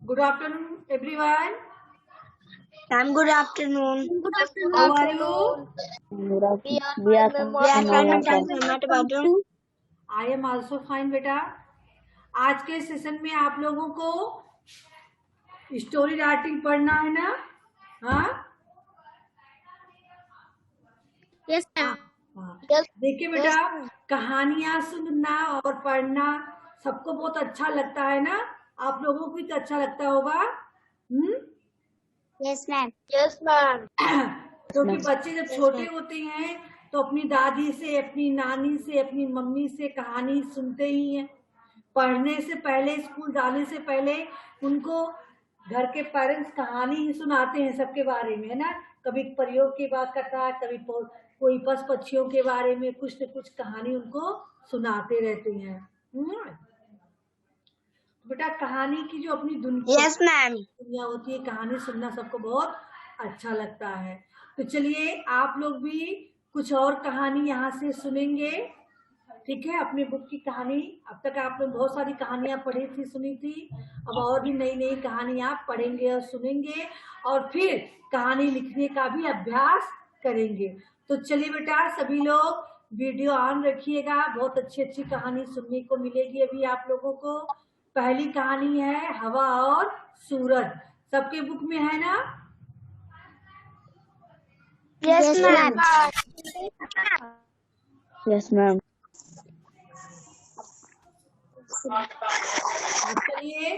Good afternoon, everyone. Ma'am, good afternoon. How are you? We are fine, ma'am. I am also fine, बेटा. आज के session में आप लोगों को स्टोरी राइटिंग पढ़ना है ना? हाँ? Yes, ma'am. देखिए बेटा, कहानियां सुनना और पढ़ना सबको बहुत अच्छा लगता है ना? आप लोगों को भी तो अच्छा लगता होगा. Yes, ma'am. Yes, ma'am. क्योंकि बच्चे जब छोटे होते हैं तो अपनी दादी से, अपनी नानी से, अपनी मम्मी से कहानी सुनते ही हैं. पढ़ने से पहले, स्कूल जाने से पहले उनको घर के पेरेंट्स कहानी ही सुनाते हैं सबके बारे में, है ना. कभी परियों की बात करता है, कभी कोई पशु पक्षियों के बारे में कुछ न कुछ कहानी उनको सुनाते रहते हैं. बेटा, कहानी की जो अपनी Yes, ma'am. दुनिया होती है, कहानी सुनना सबको बहुत अच्छा लगता है. तो चलिए आप लोग भी कुछ और कहानी यहाँ से सुनेंगे. ठीक है, अपनी बुक की कहानी. अब तक आपने बहुत सारी कहानियां पढ़ी थी, सुनी थी. अब और भी नई नई कहानी आप पढ़ेंगे और सुनेंगे और फिर कहानी लिखने का भी अभ्यास करेंगे. तो चलिए बेटा, सभी लोग वीडियो ऑन रखिएगा. बहुत अच्छी अच्छी कहानी सुनने को मिलेगी अभी आप लोगों को. पहली कहानी है हवा और सूरज. सबके बुक में है ना? Yes, ma'am. Yes, ma'am. चलिए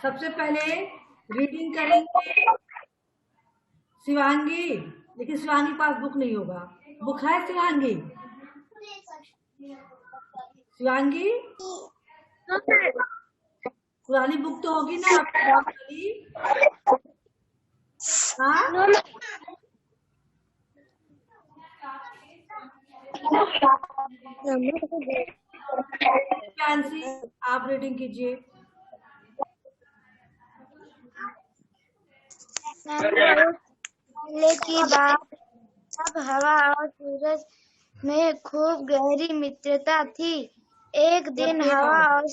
सबसे पहले रीडिंग करेंगे शिवांगी. लेकिन शिवांगी पास बुक नहीं होगा. बुक है शिवांगी? शिवांगी, पुरानी बुक तो होगी ना आपकी? हाँ, फैंसी आप रीडिंग कीजिए. पहले की बात, जब हवा और सूरज में खूब गहरी मित्रता थी. एक दिन हवा और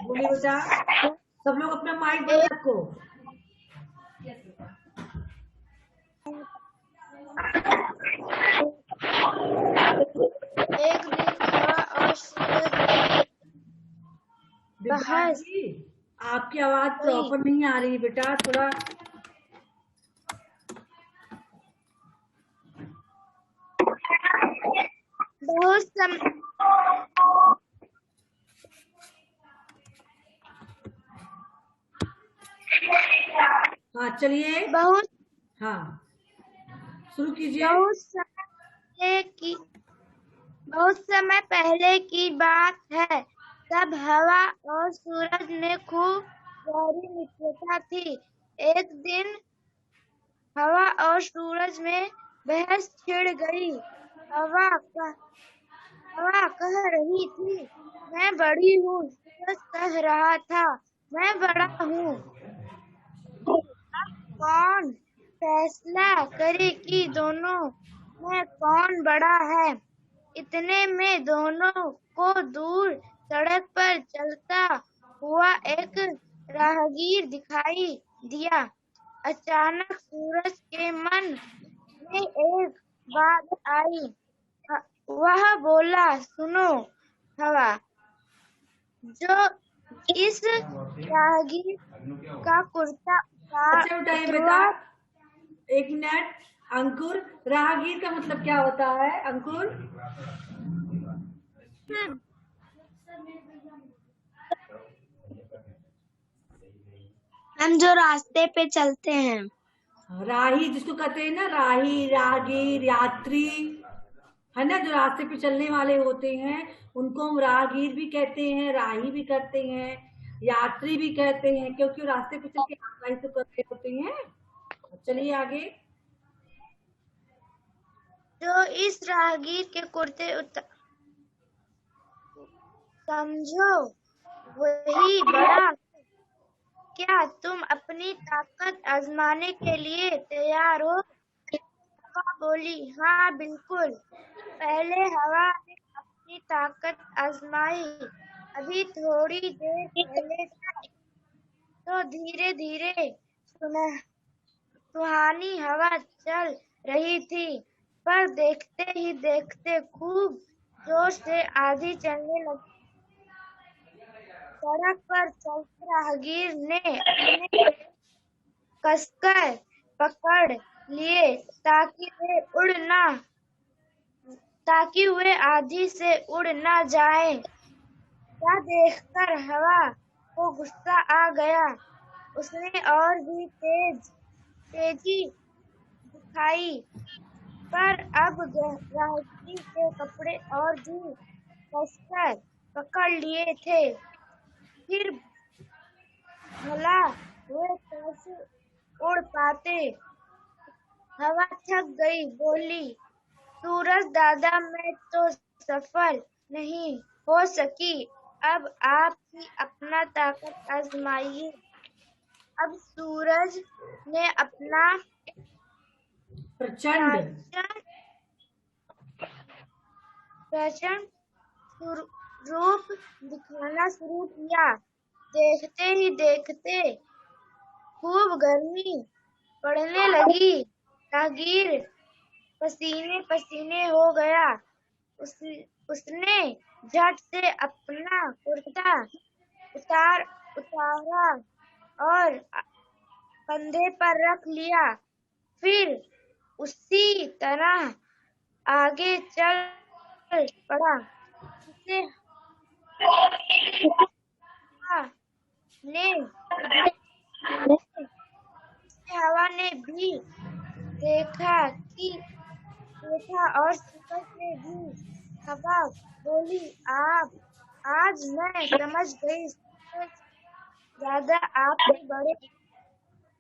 बोलिए बेटा, सब लोग अपना माइक बंद रखो. एक दिन हवा और सूरज विद्यार्थी जी, आपकी आवाज प्रॉपर नहीं आ रही बेटा. थोड़ा बहुत हाँ चलिए. बहुत हाँ, शुरू कीजिए. बहुत समय पहले की बात है, तब हवा और सूरज में खूब गहरी मित्रता थी. एक दिन हवा और सूरज में बहस छिड़ गई. हवा कह रही थी, मैं बड़ी हूँ. सूरज कह रहा था, मैं बड़ा हूँ. कौन फैसला करे कि दोनों में कौन बड़ा है? इतने में दोनों को दूर सड़क पर चलता हुआ एक राहगीर दिखाई दिया. अचानक सूरज के मन में एक बात आई. वह बोला, सुनो हवा, जो इस राहगीर का कुर्ता अच्छा बेटा, एक मिनट. अंकुर, राहगीर का मतलब क्या होता है अंकुर? हम जो रास्ते पे चलते हैं. राही जिसको कहते हैं ना, राही, राहगीर, यात्री, है ना. जो रास्ते पे चलने वाले होते हैं उनको हम राहगीर भी कहते हैं, राही भी कहते हैं, यात्री भी कहते हैं, क्योंकि रास्ते पे चल के यात्रा ही तो कर रहे होते हैं. चलिए आगे. जो इस राहगीर के कुर्ते समझो वही बड़ा. क्या तुम अपनी ताकत आजमाने के लिए तैयार हो? हवा बोली, हाँ बिल्कुल। पहले हवा ने अपनी ताकत आजमाई। अभी थोड़ी देर पहले तो धीरे धीरे सुहानी हवा चल रही थी, पर देखते ही देखते खूब जोर से आंधी चलने लगी। सड़क पर चलते राहगीर ने अपने कसकर पकड़ लिए ताकि वे आंधी से उड़ न जाएं। यह देखकर हवा को गुस्सा आ गया। उसने और भी तेजी दिखाई, पर अब राहगीर के कपड़े और भी कसकर पकड़ लिए थे। फिर भला वे कैसे उड़ पाते। हवा थक गई, बोली, सूरज दादा, मैं तो सफल नहीं हो सकी। अब आप ही अपना ताकत आजमाइए। अब सूरज ने अपना प्रचंड प्रचंड रूप दिखाना शुरू किया। देखते ही देखते खूब गर्मी पड़ने लगी। राहगीर पसीने पसीने हो गया। उसने झट से अपना कुर्ता उतारा और कंधे पर रख लिया। फिर उसी तरह आगे चल पड़ा। उसे ने हवा ने भी देखा और सूरज ने भी। हवा बोली, आप आज मैं समझ गई, सूरज दादा आप ही बड़े।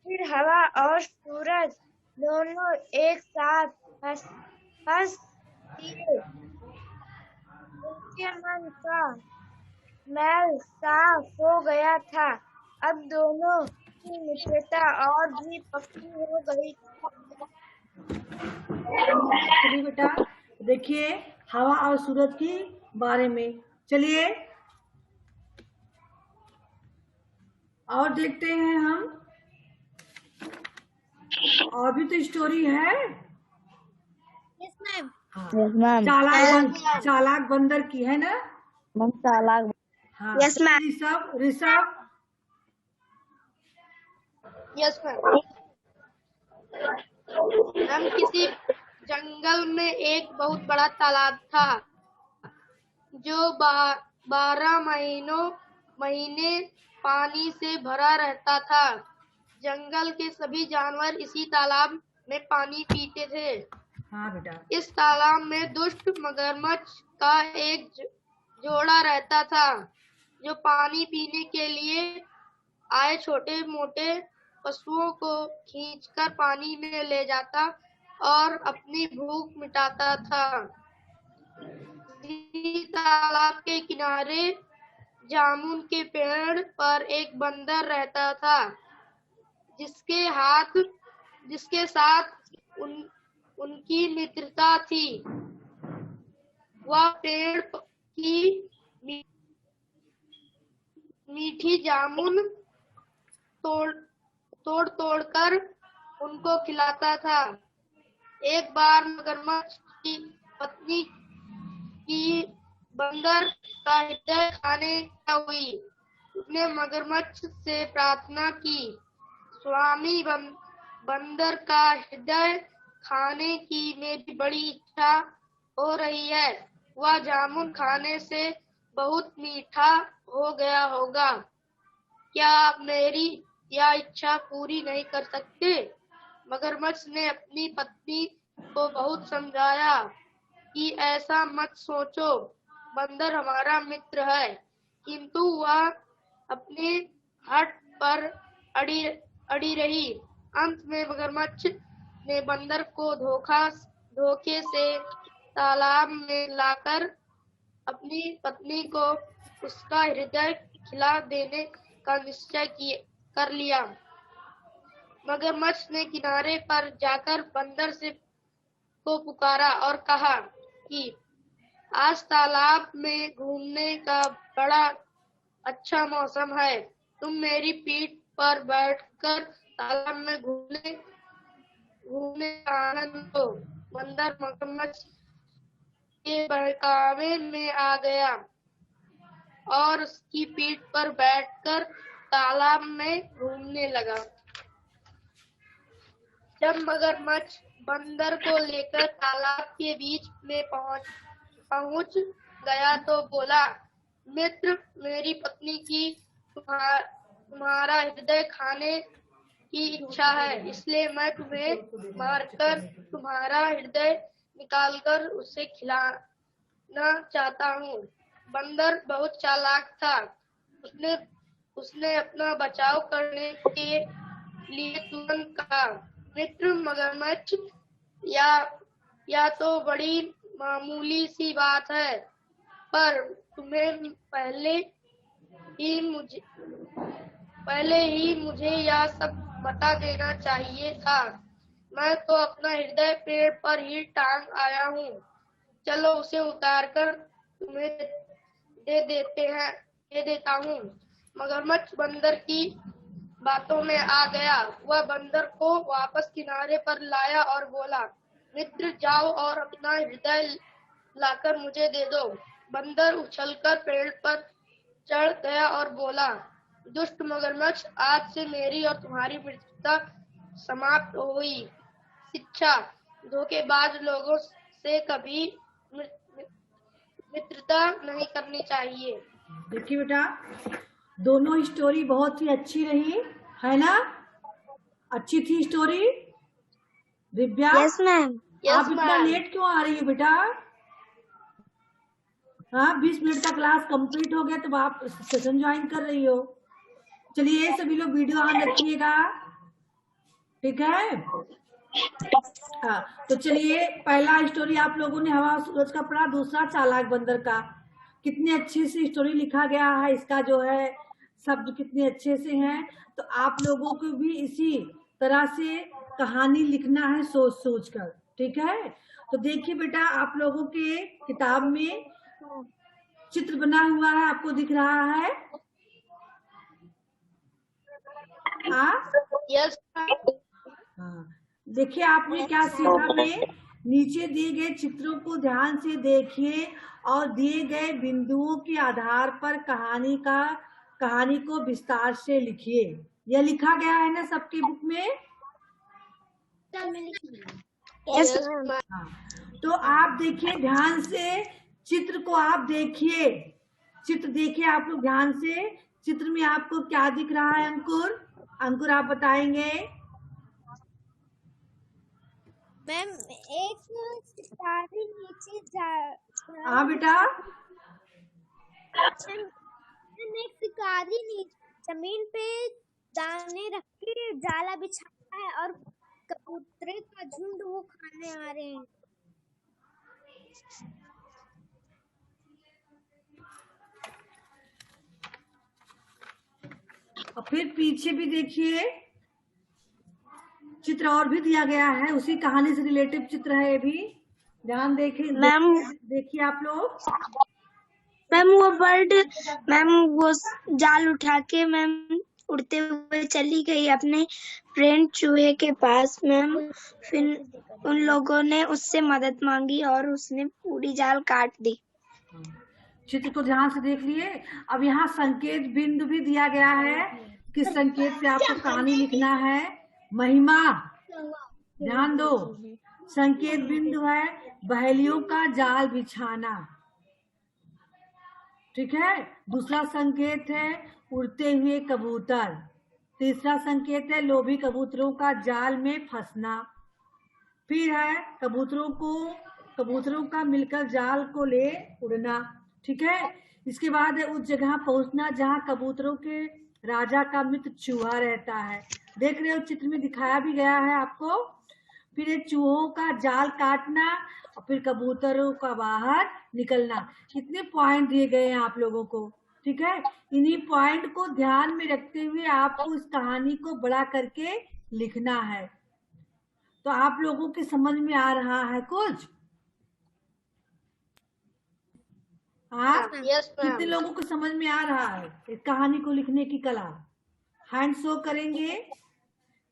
फिर हवा और सूरज दोनों एक साथ हंस दिए। उनके मन का मैल साफ हो गया था। अब दोनों की मित्रता और भी पक्की हो गई थी। चलिए बेटा, देखिए हवा और सूरज के बारे में। चलिए और देखते हैं हम। और भी तो स्टोरी है। Yes ma'am. हाँ, यस मैम। चालाक बंदर की है ना। मैम चालाक। हाँ, yes ma'am. Rishabh. Yes ma'am. हम किसी जंगल में एक बहुत बड़ा तालाब था जो 12 महीने पानी से भरा रहता था। जंगल के सभी जानवर इसी तालाब में पानी पीते थे। हाँ बेटा। इस तालाब में दुष्ट मगरमच्छ का एक जोड़ा रहता था, जो पानी पीने के लिए आए छोटे मोटे पशुओं को खींचकर पानी में ले जाता और अपनी भूख मिटाता था। तालाब के किनारे जामुन के पेड़ पर एक बंदर रहता था, जिसके साथ उनकी मित्रता थी। वह पेड़ की मीठी जामुन तोड़ कर उनको खिलाता था। एक बार मगरमच्छ की पत्नी की बंदर का हृदय खाने का हुई। उसने मगरमच्छ से प्रार्थना की, स्वामी बंदर का हृदय खाने की मेरी बड़ी इच्छा हो रही है। वह जामुन खाने से बहुत मीठा हो गया होगा। क्या आप मेरी यह इच्छा पूरी नहीं कर सकते? मगरमच्छ ने अपनी पत्नी को बहुत समझाया कि ऐसा मत सोचो, बंदर हमारा मित्र है। किंतु वह अपने हट पर अड़ी रही। अंत में मगरमच्छ ने बंदर को धोखे से तालाब में लाकर अपनी पत्नी को उसका हृदय खिला देने का निश्चय कर लिया। मगरमच्छ ने किनारे पर जाकर बंदर से को पुकारा और कहा कि आज तालाब में घूमने का बड़ा अच्छा मौसम है। तुम मेरी पीठ पर बैठकर तालाब में घूमने का आनंद लो। बंदर मगरमच्छ के बहकावे में आ गया और उसकी पीठ पर बैठकर तालाब में घूमने लगा। जब मगरमच्छ बंदर को लेकर तालाब के बीच में पहुंच गया तो बोला, मित्र, मेरी पत्नी की तुम्हारा हृदय खाने की इच्छा है, इसलिए मैं तुम्हें मारकर तुम्हारा हृदय निकालकर उसे खिलाना चाहता हूँ। बंदर बहुत चालाक था। उसने अपना बचाव करने के लिए तुरंत कहा, मित्र मगरमच्छ, या तो बड़ी मामूली सी बात है, पर तुम्हें पहले ही मुझे यह सब बता देना चाहिए था। मैं तो अपना हृदय पेड़ पर ही टांग आया हूँ। चलो उसे उतारकर तुम्हें दे देता हूँ। मगरमच्छ बंदर की बातों में आ गया। वह बंदर को वापस किनारे पर लाया और बोला, मित्र, जाओ और अपना हृदय लाकर मुझे दे दो। बंदर उछलकर पेड़ पर चढ़ गया और बोला, दुष्ट मगरमच्छ, आज से मेरी और तुम्हारी मित्रता समाप्त हुई। शिक्षा, धोखेबाज लोगों से कभी मित्रता नहीं करनी चाहिए। देखिए बेटा, दोनों स्टोरी बहुत ही अच्छी रही है ना? अच्छी थी स्टोरी दिव्या? Yes ma'am. आप इतना लेट क्यों आ रही हो बेटा? हाँ, 20 मिनट का क्लास कंप्लीट हो गया तो आप सेशन ज्वाइन कर रही हो। चलिए सभी लोग वीडियो ऑन रखिएगा, ठीक है? हाँ, तो चलिए, पहला स्टोरी आप लोगों ने हवा सूरज का पढ़ा, दूसरा चालाक बंदर का। कितनी अच्छी सी स्टोरी लिखा गया है, इसका जो है शब्द कितने अच्छे से हैं। तो आप लोगों को भी इसी तरह से कहानी लिखना है सोच सोच कर, ठीक है? तो देखिए बेटा, आप लोगों के किताब में चित्र बना हुआ है, आपको दिख रहा है? यस। हाँ, देखिए आपने क्या सीखा में नीचे दिए गए चित्रों को ध्यान से देखिए और दिए गए बिंदुओं के आधार पर कहानी को विस्तार से लिखिए। यह लिखा गया है ना सबके बुक में? यस। हाँ, तो आप देखिए ध्यान से, चित्र को आप देखिए, चित्र देखिए आप लोग ध्यान से। चित्र में आपको क्या दिख रहा है अंकुर? अंकुर आप बताएंगे। मैम, एक सितारे नीचे हाँ बेटा, एक शिकारी जमीन पे दाने रख के जाला बिछाया है और कबूतरे का झुंड वो खाने आ रहे हैं। और फिर पीछे भी देखिए चित्र और भी दिया गया है, उसी कहानी से रिलेटिव चित्र है ये भी। ध्यान देखिए मैम, देखिए आप लोग। मैम वो बर्ड, मैम वो जाल उठा के मैम उड़ते हुए चली गई अपने फ्रेंड चूहे के पास मैम। फिर उन लोगों ने उससे मदद मांगी और उसने पूरी जाल काट दी। चित्र को ध्यान से देख लिए। अब यहाँ संकेत बिंदु भी दिया गया है, किस संकेत से आपको कहानी लिखना है। महिमा, ध्यान दो, संकेत बिंदु है बहेलियों का जाल बिछाना, ठीक है? दूसरा संकेत है उड़ते हुए कबूतर। तीसरा संकेत है लोभी कबूतरों का जाल में फंसना। फिर है कबूतरों का मिलकर जाल को ले उड़ना, ठीक है? इसके बाद है उस जगह पहुंचना जहां कबूतरों के राजा का मित्र चूहा रहता है। देख रहे हो चित्र में दिखाया भी गया है आपको। फिर ये चूहों का जाल काटना और फिर कबूतरों का बाहर निकलना। कितने पॉइंट दिए गए हैं आप लोगों को, ठीक है? इन्हीं पॉइंट को ध्यान में रखते हुए आपको इस कहानी को बड़ा करके लिखना है। तो आप लोगों के समझ में आ रहा है कुछ? हाँ, यस कितने मैम। लोगों को समझ में आ रहा है इस कहानी को लिखने की कला? हैंड शो करेंगे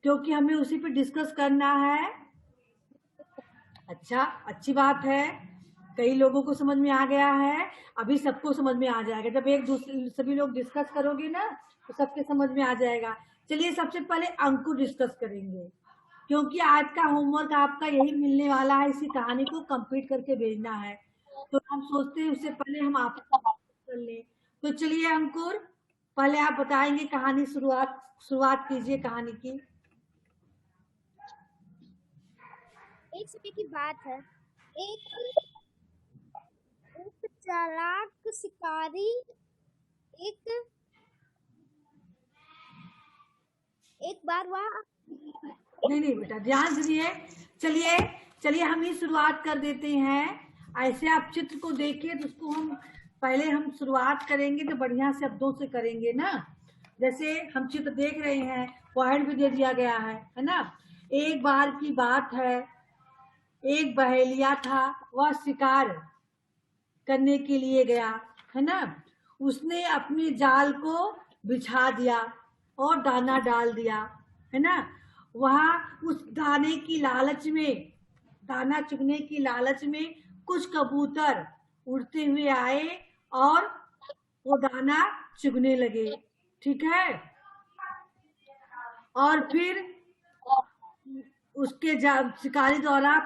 क्योंकि हमें उसी पे डिस्कस करना है। अच्छा, अच्छी बात है, कई लोगों को समझ में आ गया है। अभी सबको समझ में आ जाएगा, जब एक दूसरे सभी लोग डिस्कस करोगे ना तो सबके समझ में आ जाएगा। चलिए सबसे पहले अंकुर डिस्कस करेंगे, क्योंकि आज का होमवर्क आपका यही मिलने वाला है, इसी कहानी को कंप्लीट करके भेजना है। तो हम सोचते हैं उससे पहले हम आपस में कर लें। तो चलिए अंकुर, पहले आप बताएंगे कहानी, शुरुआत कीजिए कहानी की। एक समय की बात है, एक एक चालाक शिकारी एक एक बार वह नहीं बेटा, ध्यान दीजिए। चलिए चलिए हम ही शुरुआत कर देते हैं। ऐसे आप चित्र को देखिए तो उसको पहले हम शुरुआत करेंगे तो बढ़िया शब्दों से करेंगे ना। जैसे हम चित्र देख रहे हैं, पॉइंट भी दे दिया गया है ना। एक बार की बात है, एक बहेलिया था, वह शिकार करने के लिए गया, है ना। उसने अपने जाल को बिछा दिया और दाना डाल दिया, है ना। वहां उस दाने की लालच में, दाना चुगने की लालच में कुछ कबूतर उड़ते हुए आए और वो दाना चुगने लगे, ठीक है। और फिर उसके शिकारी द्वारा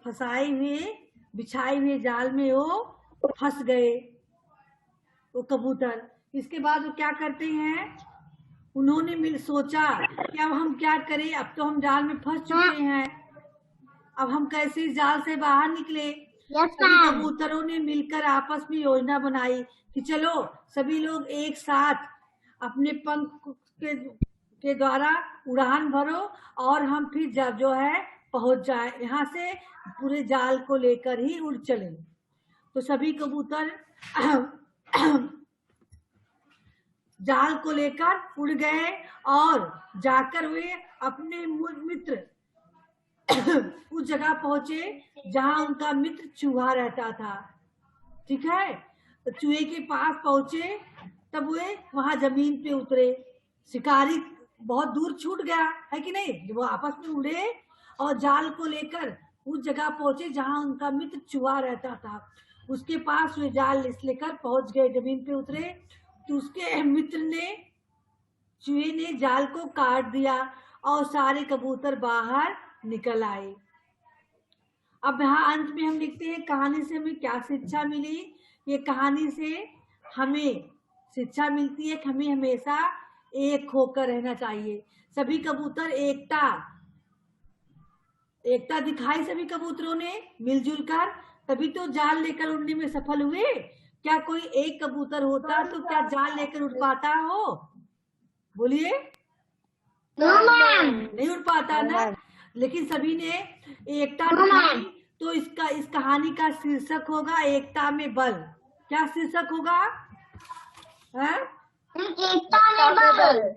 फंसाए हुए, बिछाए हुए जाल में वो फंस गए, वो कबूतर। इसके बाद वो क्या करते हैं, उन्होंने मिल सोचा कि अब हम क्या करें, अब तो हम जाल में फंस चुके हैं, अब हम कैसे इस जाल से बाहर निकले। सभी कबूतरों ने मिलकर आपस में योजना बनाई कि चलो सभी लोग एक साथ अपने पंख के द्वारा उड़ान भरो और हम फिर जब जो है पहुंच जाए, यहाँ से पूरे जाल को लेकर ही उड़ चले। तो सभी कबूतर जाल को लेकर उड़ गए और जाकर वे अपने मित्र उस जगह पहुंचे जहां उनका मित्र चूहा रहता था, ठीक है। तो चूहे के पास पहुंचे, तब वे वहां जमीन पे उतरे। शिकारी बहुत दूर छूट गया, है कि नहीं। वो आपस में उड़े और जाल को लेकर उस जगह पहुंचे जहां उनका मित्र चूहा रहता था। उसके पास वे जाल लेकर पहुंच गए, जमीन पे उतरे तो उसके मित्र ने, चूहे ने जाल को काट दिया और सारे कबूतर बाहर निकल आए। अब यहाँ अंत में हम लिखते हैं कहानी से हमें क्या शिक्षा मिली। ये कहानी से हमें शिक्षा मिलती है कि हमें हमेशा एक होकर रहना चाहिए। सभी कबूतर एकता दिखाई सभी कबूतरों ने मिलजुल कर, तभी तो जाल लेकर उड़ने में सफल हुए। क्या कोई एक कबूतर होता तो क्या जाल लेकर उड़ पाता हो? बोलिए, नहीं उड़ पाता ना। लेकिन सभी ने एकता दिखाई, तो इस कहानी का शीर्षक होगा एकता में बल। क्या शीर्षक होगा?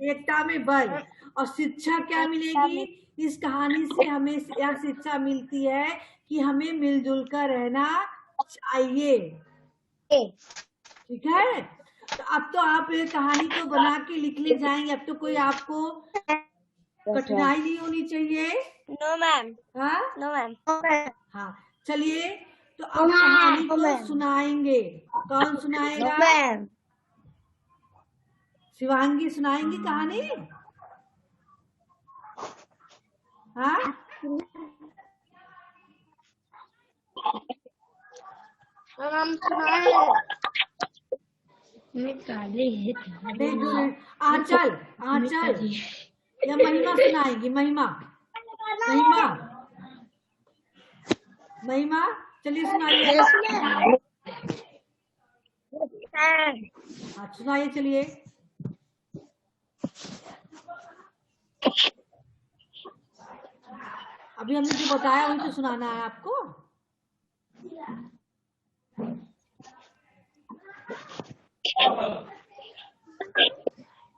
एकता में बल। और शिक्षा क्या मिलेगी इस कहानी से? हमें यह शिक्षा मिलती है कि हमें मिलजुल कर रहना चाहिए, ठीक है। तो अब तो आप ये कहानी को बना के लिखने जाएंगे, अब तो कोई आपको कठिनाई नहीं होनी चाहिए। नो मैम, हाँ नो मैम। हाँ, चलिए तो अब कहानी को सुनाएंगे। कौन सुनाएगा? शिवांगी सुनाएंगी कहानी। हाँ, हम सुनाए। आंचल या महिमा सुनाएगी। महिमा चलिए सुनाइए। हाँ सुनाइए, चलिए। अभी हमने जो बताया वही तो सुनाना है आपको।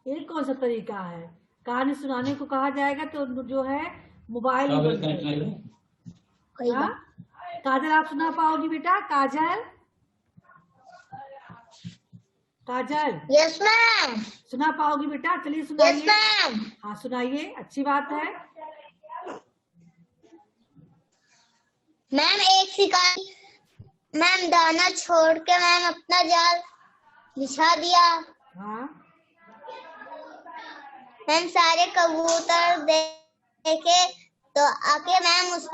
ये कौन सा तरीका है? कहानी सुनाने को कहा जाएगा तो जो है मोबाइल ही बंद कर। हाँ? काजल आप सुना पाओगी बेटा? काजल, काजल यस मैम। सुना पाओगी बेटा? चलिए सुनाइए। Yes ma'am. हाँ सुनाइए, अच्छी बात है। मैम एक शिकारी मैम दाना छोड़ के मैम अपना जाल बिछा दिया। हाँ मैम सारे कबूतर देखे तो आके मैम उस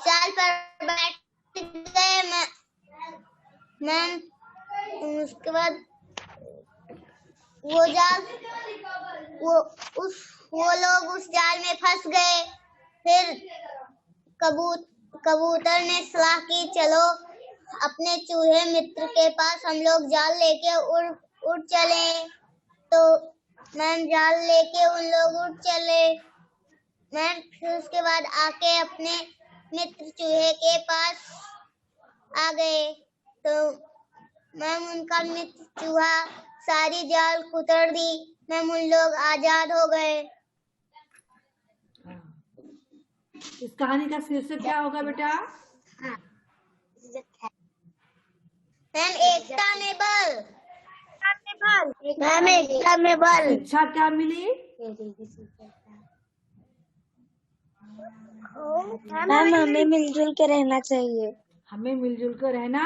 जाल पर बैठ गए। मैम उसके बाद वो लोग उस जाल में फंस गए। फिर कबूतर ने सलाह की, चलो अपने चूहे मित्र के पास हम लोग जाल लेके उड़ चले। तो मैम जाल लेके उन लोग उड़ चले। मैम फिर उसके बाद आके अपने मित्र चूहे के पास आ गए। तो मैम उनका मित्र चूहा सारी जाल कुतर दी। मैम उन लोग आजाद हो गए। इस कहानी का शीर्षक क्या होगा बेटा? मैम एकता में बल। मैम एकता में बल। शिक्षा क्या मिली? मैम हमें मिलजुल के रहना चाहिए। हमें मिलजुल कर रहना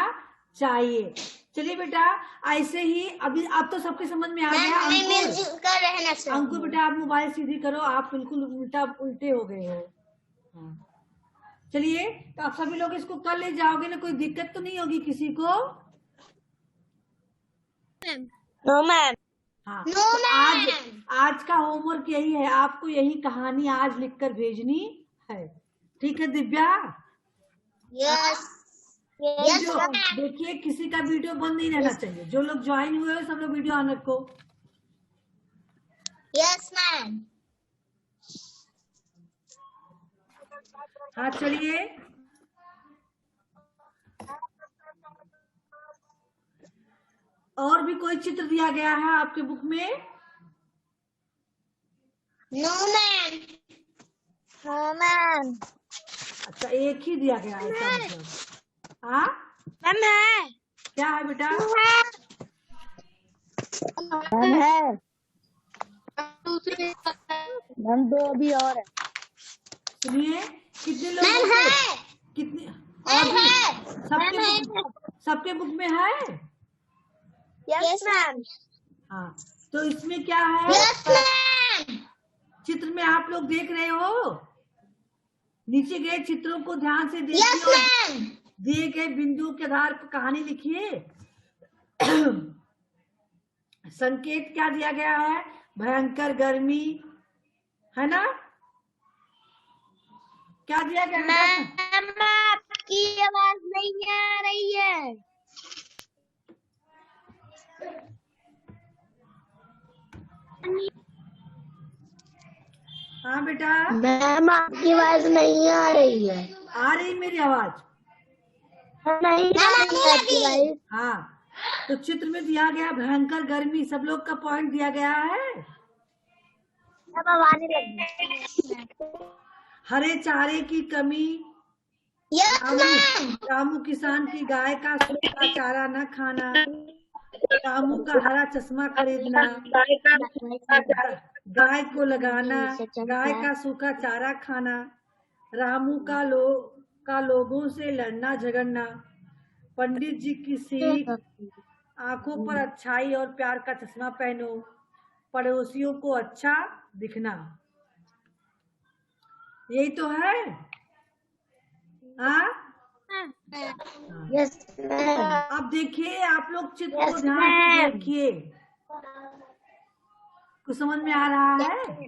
चाहिए। चलिए बेटा, ऐसे ही अभी अब तो सबके समझ में आ गया। हमें मिलजुल कर रहना चाहिए। अंकुर बेटा आप मोबाइल सीधी करो, आप बिल्कुल उल्टे हो गए हो। हाँ। चलिए तो आप सभी लोग इसको कर ले जाओगे ना, कोई दिक्कत तो नहीं होगी किसी को? No ma'am. हाँ नो तो मैम। आज का होमवर्क यही है, आपको यही कहानी आज लिखकर भेजनी है। ठीक है दिव्या? यस। देखिए किसी का वीडियो बंद नहीं रहना चाहिए। जो लोग ज्वाइन हुए हो सब लोग वीडियो ऑन रखो। Yes ma'am. हाँ चलिए, और भी कोई चित्र दिया गया है आपके बुक में? No ma'am. No ma'am. अच्छा एक ही दिया गया है इसका मतलब। हाँ मैम है। क्या है बेटा? मैम है। दूसरे मैम दो अभी और है। सुनिए कितने लोग है। कितने और भी सबके बुक में है? Yes ma'am. हाँ तो इसमें क्या है? Yes ma'am. चित्र में आप लोग देख रहे हो, नीचे गए चित्रों को ध्यान से यस देखिए और मैम। दिए गए बिंदुओं के आधार पर कहानी लिखिए। संकेत क्या दिया गया है? भयंकर गर्मी, है ना? क्या दिया गया? मैम आपकी आवाज नहीं आ रही है। हाँ बेटा मैम आपकी आवाज नहीं आ रही है। आ रही मेरी आवाज? नहीं आ रही है। हाँ तो चित्र में दिया गया भयंकर गर्मी, सब लोग का पॉइंट दिया गया है। अब आने लगी। हरे चारे की कमी, रामू किसान की गाय का सूखा चारा न खाना, रामू का हरा चश्मा खरीदना, गाय को लगाना, गाय का सूखा चारा खाना, रामू का लोगों से लड़ना झगड़ना, पंडित जी की सीख, आंखों पर अच्छाई और प्यार का चश्मा पहनो, पड़ोसियों को अच्छा दिखना। यही तो है। हाँ यस मैम। अब देखिए आप लोग चित्र को ध्यान से देखिए, कुछ समझ में आ रहा है?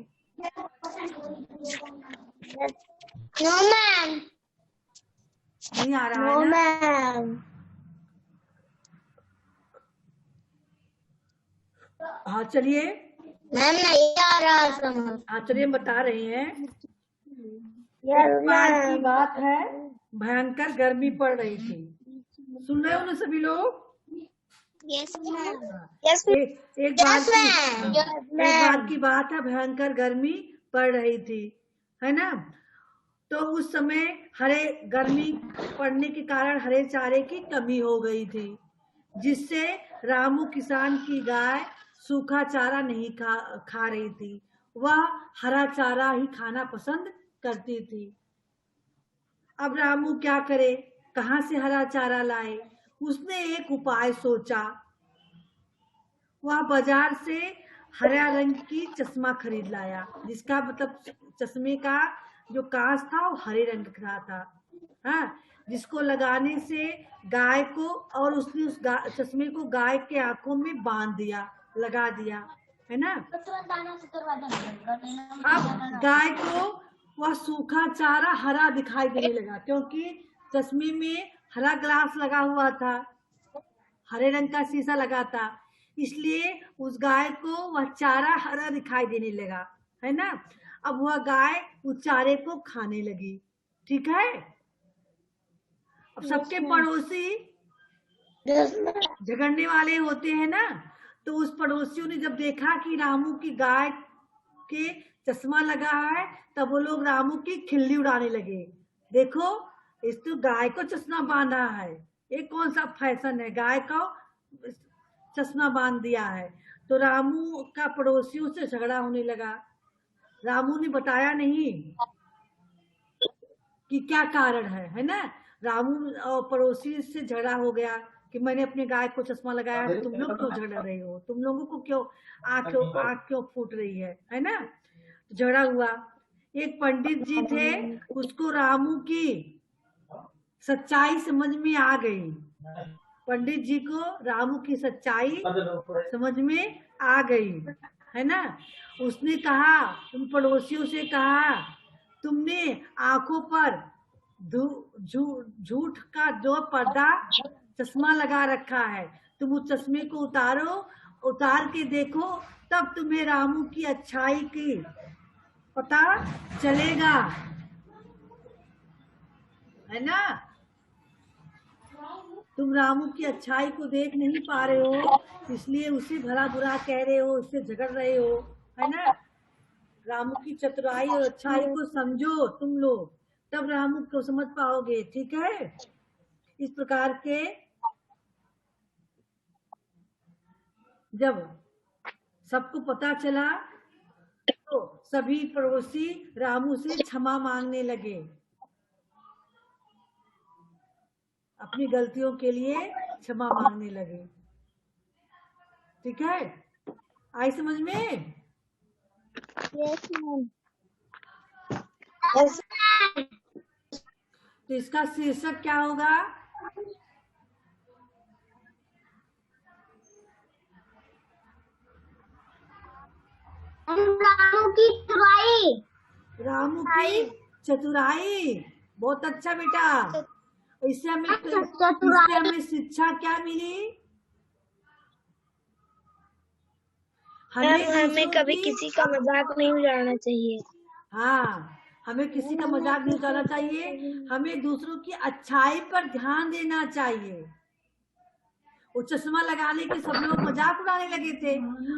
No ma'am. नहीं आ रहा नो है ना? मैम। हाँ चलिए, मैम नहीं आ रहा समझ। हाँ चलिए हम बता रहे हैं। यस एक बार की मैम। बात है, भयंकर गर्मी पड़ रही थी। सुन रहे हो ना सभी लोग? Yes ma'am. एक बार की बात है, भयंकर गर्मी पड़ रही थी। है ना। तो उस समय हरे गर्मी पड़ने के कारण हरे चारे की कमी हो गई थी, जिससे रामू किसान की गाय सूखा चारा नहीं खा रही थी। वह हरा चारा ही खाना पसंद करती थी। अब रामू क्या करे, कहाँ से हरा चारा लाए। उसने एक उपाय सोचा। वह बाजार से हरा रंग की चश्मा खरीद लाया, जिसका मतलब चश्मे का जो कांच था वो हरे रंग का था। हाँ, जिसको लगाने से गाय को, और उसने उस चश्मे को गाय के आंखों में बांध दिया, लगा दिया, है ना। अब गाय को वह सूखा चारा हरा दिखाई देने लगा, क्योंकि चश्मे में हरा ग्लास लगा हुआ था, हरे रंग का शीशा लगा था, इसलिए उस गाय को वह चारा हरा दिखाई देने लगा, है ना। अब वह गाय उस चारे को खाने लगी, ठीक है। अब सबके पड़ोसी झगड़ने वाले होते हैं ना, तो उस पड़ोसियों ने जब देखा कि रामू की गाय के चश्मा लगा है, तब वो लोग रामू की खिल्ली उड़ाने लगे। देखो, इस तो गाय को चश्मा बांधा है, ये कौन सा फैशन है, गाय को चश्मा बांध दिया है। तो रामू का पड़ोसियों से झगड़ा होने लगा। रामू ने बताया नहीं कि क्या कारण है ना। रामू और पड़ोसी से झगड़ा हो गया कि मैंने अपने गाय को चश्मा लगाया, तुम लोग क्यों झगड़ रहे हो, तुम लोगों को क्यों आंख क्यों फूट रही है ना। झगड़ा हुआ। एक पंडित जी थे, उसको रामू की सच्चाई समझ में आ गई। पंडित जी को रामू की सच्चाई समझ में आ गई, है ना। उसने कहा, उन पड़ोसियों से कहा, तुमने आंखों पर झूठ का जो पर्दा चश्मा लगा रखा है, तुम उस चश्मे को उतारो, उतार के देखो, तब तुम्हें रामू की अच्छाई की पता चलेगा, है ना। तुम रामू की अच्छाई को देख नहीं पा रहे हो, इसलिए उसे भला बुरा कह रहे हो, उससे झगड़ रहे हो, है ना। रामू की चतुराई और अच्छाई को समझो तुम लोग, तब रामू को समझ पाओगे, ठीक है। इस प्रकार के जब सबको पता चला, तो सभी पड़ोसी रामू से क्षमा मांगने लगे, अपनी गलतियों के लिए क्षमा मांगने लगे, ठीक है। आई समझ में। तो इसका शीर्षक क्या होगा, रामू की चतुराई। रामू की चतुराई। बहुत अच्छा बेटा। इससे हमें शिक्षा क्या मिली, हमें कभी किसी का मजाक नहीं उड़ाना चाहिए। हाँ, हमें किसी का मजाक नहीं उड़ाना चाहिए, हमें दूसरों की अच्छाई पर ध्यान देना चाहिए। वो चश्मा लगाने के सब लोग मजाक उड़ाने लगे थे,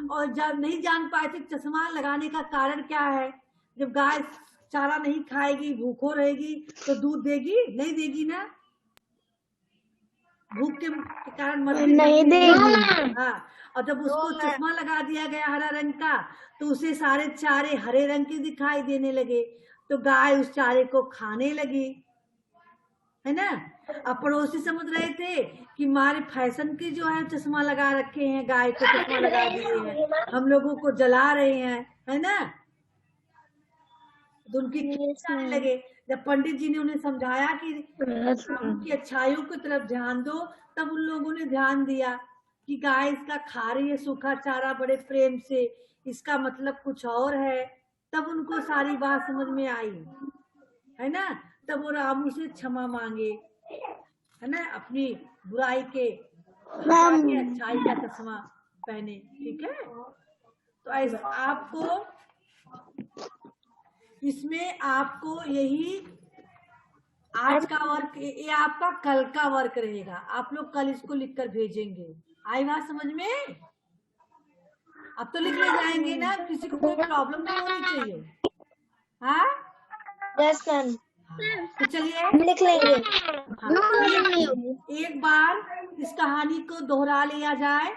और जब नहीं जान पाए थे चश्मा लगाने का कारण क्या है। जब गाय चारा नहीं खाएगी, भूखो रहेगी, तो दूध देगी नहीं, देगी ना, भूख के कारण मर नहीं देगी। हाँ, और जब उसको चश्मा लगा दिया गया हरा रंग का, तो उसे सारे चारे हरे रंग के दिखाई देने लगे, तो गाय उस चारे को खाने लगी, है ना। अब पड़ोसी समझ रहे थे कि मारे फैशन के जो है चश्मा लगा रखे हैं, गाय को चश्मा लगा दिए हैं, हम लोगों को जला रहे हैं, है ना। तो उनकी खींचने लगे। जब पंडित जी ने उन्हें समझाया कि उनकी अच्छाइयों की तरफ ध्यान दो, तब उन लोगों ने ध्यान दिया कि गाय इसका खा रही है सूखा चारा बड़े प्रेम से, इसका मतलब कुछ और है। तब उनको सारी बात समझ में आई, है ना। तब वो रामू से क्षमा मांगे, है ना, अपनी बुराई के अच्छाई का चश्मा पहने, ठीक है। तो ऐसा आपको इसमें आपको यही आज का वर्क, ये आपका कल का वर्क रहेगा, आप लोग कल इसको लिखकर भेजेंगे। आई बात समझ में। अब तो लिख ले जाएंगे ना, किसी को कोई प्रॉब्लम नहीं होनी चाहिए। हाँ, यस मैम, तो चलिए लिख लेंगे। एक बार इस कहानी को दोहरा लिया जाए।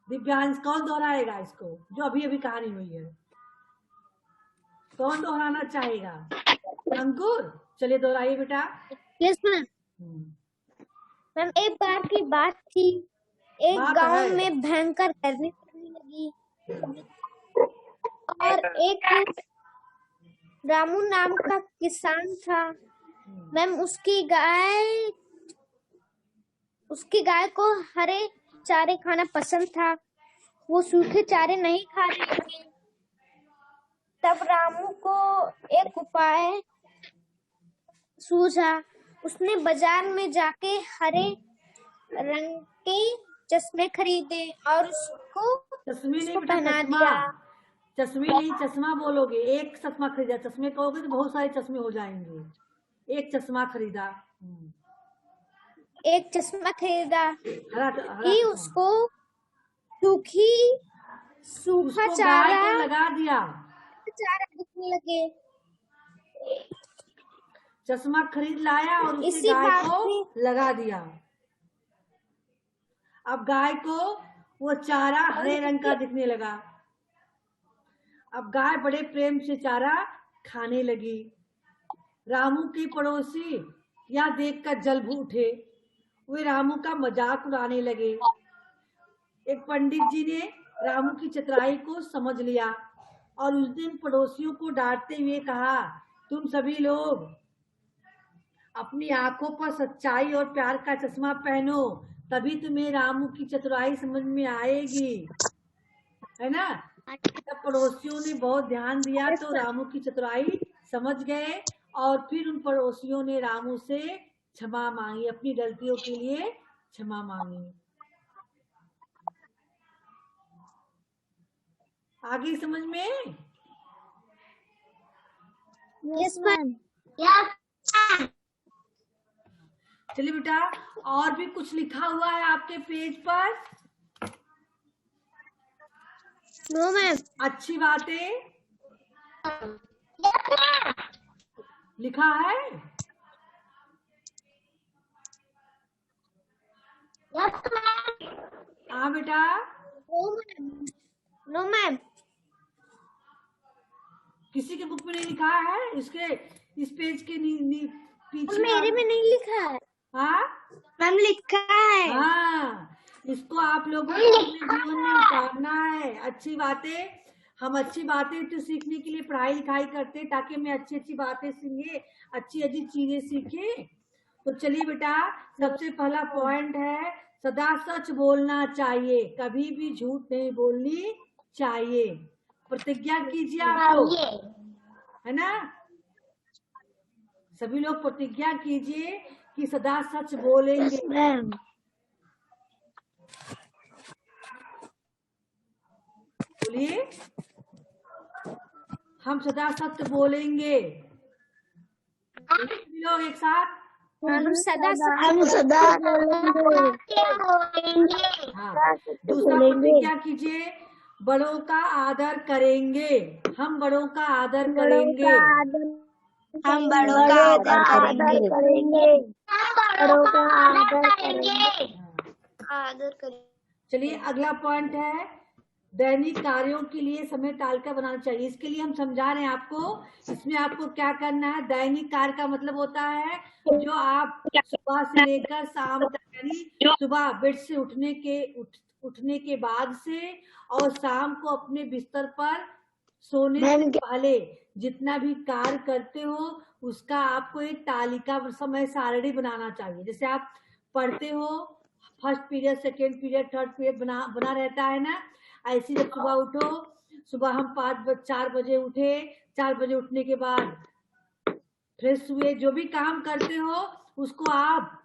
दिव्यांश कौन दोहराएगा इसको, जो अभी अभी कहानी हुई है? कौन दोहराना चाहेगा? अंकुर, चलिए दोहराइए बेटा। Yes ma'am. मैम, एक बार की बात थी, एक बात गांव है। में भयंकर गर्मी पड़ने लगी और एक रामू नाम का किसान था। मैम, उसकी गाय को हरे चारे खाना पसंद था। वो सूखे चारे नहीं खा रही थी। तब रामू को एक उपाय सूझा। उसने बाजार में जाके हरे रंग के चश्मे खरीदे और चश्मे नहीं बेटा, पहना चश्मा। दिया। चश्मे नहीं, चश्मा बोलोगे। एक चश्मा खरीदा, चश्मे कहोगे तो बहुत सारे चश्मे हो जाएंगे। एक चश्मा खरीदा। एक चश्मा खरीदा हरा कि उसको सूखा उसको चारा गाय को लगा दिया। दिखने लगे। चश्मा खरीद लाया और उसे इसी गाय बात को लगा दिया। अब गाय को वो चारा हरे रंग का दिखने लगा। अब गाय बड़े प्रेम से चारा खाने लगी। रामू के पड़ोसी यह देखकर जल उठे। वे रामू का मजाक उड़ाने लगे। एक पंडित जी ने रामू की चतुराई को समझ लिया और उस दिन पड़ोसियों को डांटते हुए कहा, तुम सभी लोग अपनी आंखों पर सच्चाई और प्यार का चश्मा पहनो, तभी तुम्हें रामू की चतुराई समझ में आएगी, है ना। जब पड़ोसियों ने बहुत ध्यान दिया तो रामू की चतुराई समझ गए और फिर उन पड़ोसियों ने रामू से क्षमा मांगी, अपनी गलतियों के लिए क्षमा मांगी। आगे समझ में? Yes ma'am. चलिए बेटा, और भी कुछ लिखा हुआ है आपके पेज पर? No ma'am. अच्छी बातें लिखा है? हाँ बेटा। No ma'am. किसी के बुक में नहीं लिखा है? इस पेज के पीछे मेरे में नहीं लिखा है। हाँ मैम, लिखा है। हाँ, इसको आप लोगों को अपने जीवन में उतारना है। अच्छी बातें, हम अच्छी बातें तो सीखने के लिए पढ़ाई लिखाई करते हैं, ताकि हमें अच्छी अच्छी बातें सीखे, अच्छी अच्छी चीजें सीखे। तो चलिए बेटा, सबसे पहला पॉइंट है, सदा सच बोलना चाहिए, कभी भी झूठ नहीं बोलनी चाहिए। प्रतिज्ञा कीजिए आप लोग, है ना। सभी लोग प्रतिज्ञा कीजिए कि सदा सच बोलेंगे। मैम, बोलिए, हम सदा सत्य बोलेंगे। लोग एक साथ, हम सदा हाँ। दूसरा प्रतिज्ञा कीजिए, बड़ों का आदर करेंगे। हम बड़ों का आदर करेंगे। हम बड़ों का आदर करेंगे। बड़ों का आदर करेंगे। चलिए अगला पॉइंट है, दैनिक कार्यों के लिए समय तालिका बनाना चाहिए। इसके लिए हम समझा रहे हैं आपको। इसमें आपको क्या करना है, दैनिक कार्य का मतलब होता है जो आप सुबह से लेकर शाम तक, यानी सुबह बेड से उठने के बाद से और शाम को अपने बिस्तर पर सोने से पहले जितना भी कार्य करते हो उसका आपको एक तालिका, समय सारणी बनाना चाहिए। जैसे आप पढ़ते हो, first period, second period, third period बना रहता है ना। ऐसी जब सुबह उठो, सुबह हम 4 बजे उठे, 4 बजे उठने के बाद फ्रेश हुए, जो भी काम करते हो उसको आप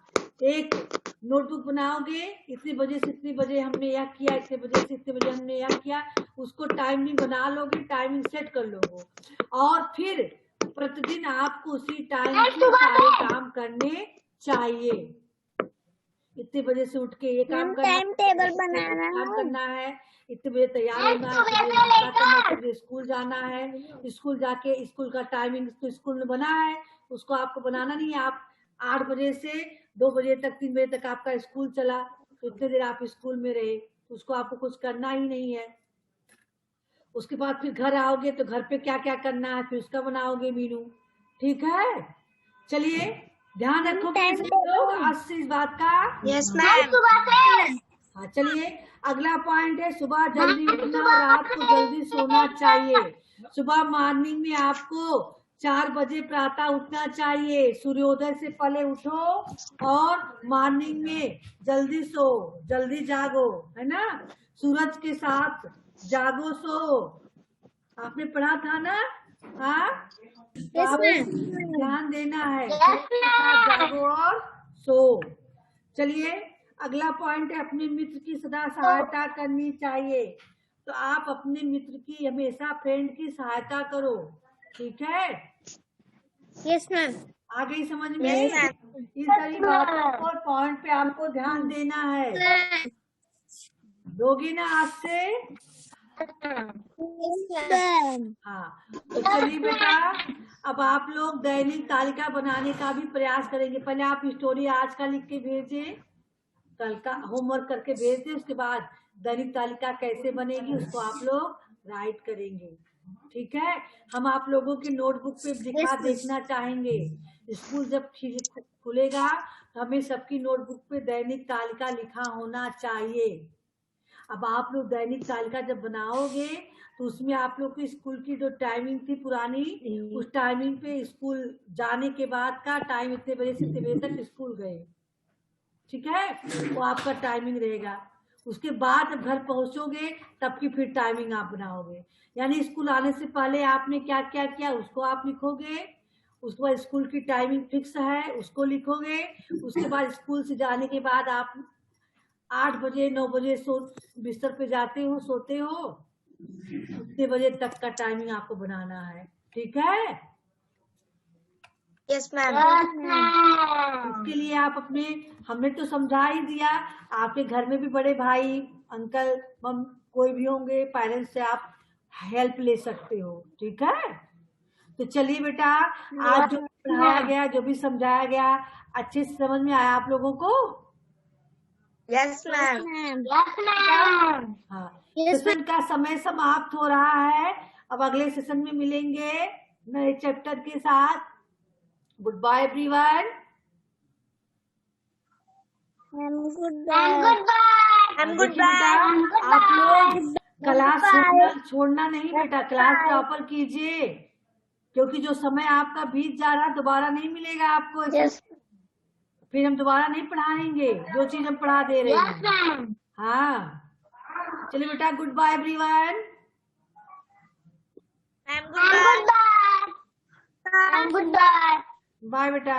एक नोटबुक बनाओगे, इतने बजे से इतने बजे हमने यह किया, इतने बजे से इतने बजे हमने यह किया, उसको टाइमिंग बना लोगे, टाइमिंग सेट कर लोगे और फिर प्रतिदिन आपको उसी टाइम से सारे काम करने चाहिए। इतने बजे से उठ के ये काम करना टाइम टेबल बनाना काम करना है, इतने बजे तैयार होना है, इतने बजे नाश्ता करना है, इतने बजे स्कूल जाना है, स्कूल जाके स्कूल का टाइमिंग तो स्कूल में बना है, उसको आपको बनाना नहीं है। आप 8 बजे से 2 बजे तक 3 बजे तक आपका स्कूल चला, तो इतने देर आप स्कूल में रहे, तो उसको आपको कुछ करना ही नहीं है। उसके बाद फिर घर आओगे तो घर पे क्या क्या करना है, फिर उसका बनाओगे मीनू। ठीक है, चलिए ध्यान रखोगे लोग आज से इस बात का। Yes ma'am. हाँ चलिए, अगला पॉइंट है सुबह जल्दी उठना, रात को जल्दी सोना चाहिए। सुबह मॉर्निंग में आपको 4 बजे प्रातः उठना चाहिए। सूर्योदय से पहले उठो और मॉर्निंग में जल्दी सो, जल्दी जागो, है ना। सूरज के साथ जागो सो, आपने पढ़ा था ना। हाँ, तो आपको ध्यान देना है, सूरज के साथ जागो और सो। चलिए, अगला पॉइंट है अपने मित्र की सदा सहायता करनी चाहिए। तो आप अपने मित्र की हमेशा फ्रेंड की सहायता करो, ठीक है। Yes ma'am. आ गई समझ में। इस सारी बातों और पॉइंट पे आपको ध्यान देना है। दोगे ना आज से। हाँ, तो चलिए बेटा, अब आप लोग दैनिक तालिका बनाने का भी प्रयास करेंगे। पहले आप स्टोरी आज का लिख के भेजे, कल का होमवर्क करके भेज दें, उसके बाद दैनिक तालिका कैसे बनेगी उसको आप लोग राइट करेंगे, ठीक है। हम आप लोगों के नोटबुक पे दिखा देखना चाहेंगे। स्कूल जब खुलेगा तो हमें सबकी नोटबुक पे दैनिक तालिका लिखा होना चाहिए। अब आप लोग दैनिक तालिका जब बनाओगे तो उसमें आप लोग की स्कूल की जो टाइमिंग थी पुरानी, उस टाइमिंग पे स्कूल जाने के बाद का टाइम, इतने बजे से इतने बजे तक स्कूल गए, ठीक है, वो आपका टाइमिंग रहेगा। उसके बाद जब घर पहुंचोगे तब की फिर टाइमिंग आप बनाओगे। यानी स्कूल आने से पहले आपने क्या क्या किया उसको आप लिखोगे, उसके बाद स्कूल की टाइमिंग फिक्स है उसको लिखोगे, उसके बाद स्कूल से जाने के बाद आप 8 बजे 9 बजे बिस्तर पे जाते हो, सोते हो, उतने बजे तक का टाइमिंग आपको बनाना है, ठीक है। Yes ma'am. इसके लिए आप अपने, हमने तो समझा ही दिया, आपके घर में भी बड़े भाई अंकल मम कोई भी होंगे पेरेंट्स से आप हेल्प ले सकते हो, ठीक है। तो चलिए बेटा, आज जो पढ़ाया गया, जो भी समझाया गया, अच्छे से समझ में आया आप लोगों को। Yes ma'am. हाँ, सेशन का समय समाप्त हो रहा है। अब अगले सेशन में मिलेंगे नए चैप्टर के साथ। Goodbye everyone. Goodbye. आप लोग क्लास छोड़ना नहीं बेटा, क्लास प्रॉपर कीजिए, क्योंकि जो समय आपका बीत जा रहा है दोबारा नहीं मिलेगा आपको। फिर हम दोबारा नहीं पढ़ाएंगे जो चीज हम पढ़ा दे रहे हैं। हाँ, चलिए बेटा, goodbye everyone. Goodbye. Bye बेटा।